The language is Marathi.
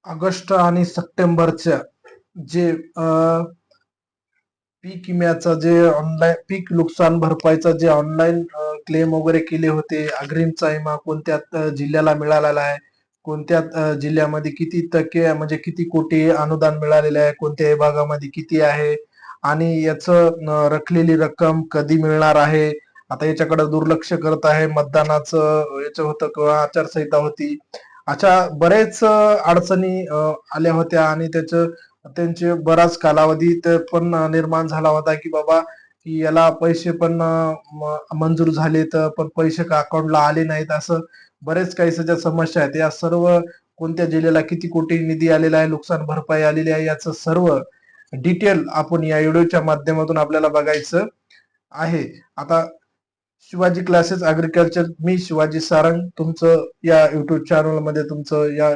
ऑगस्ट आणि सप्टेंबरच्या जे पीक विम्याचा जे ऑनलाईन पीक नुकसान भरपाईचा जे ऑनलाईन क्लेम वगैरे केले होते, अग्रिमचा विमा कोणत्या जिल्ह्याला मिळालेला आहे, कोणत्या जिल्ह्यामध्ये किती टक्के म्हणजे किती कोटी अनुदान मिळालेले आहे, कोणत्या विभागामध्ये किती आहे आणि याचं रकलेली रक्कम कधी मिळणार आहे. आता याच्याकडे दुर्लक्ष करत आहे. मतदानाचं याचं होतं किंवा आचारसंहिता होती. अशा बरेच अडचणी आल्या होत्या आणि त्यांचे बराच कालावधी ते पण निर्माण झाला होता की बाबा की याला पैसे पण मंजूर झाले तर पण पैसे का अकाउंटला आले नाहीत, असं बरेच काही सध्या समस्या आहेत. या सर्व कोणत्या जिल्ह्याला किती कोटी निधी आलेला आहे, नुकसान भरपाई आलेली आहे, याचं सर्व डिटेल आपण या व्हिडिओच्या माध्यमातून आपल्याला बघायचं आहे. आता शिवाजी क्लासेस ऍग्रीकल्चर, मी शिवाजी सारंग तुमचं या युट्यूब चॅनल मध्ये तुमचं या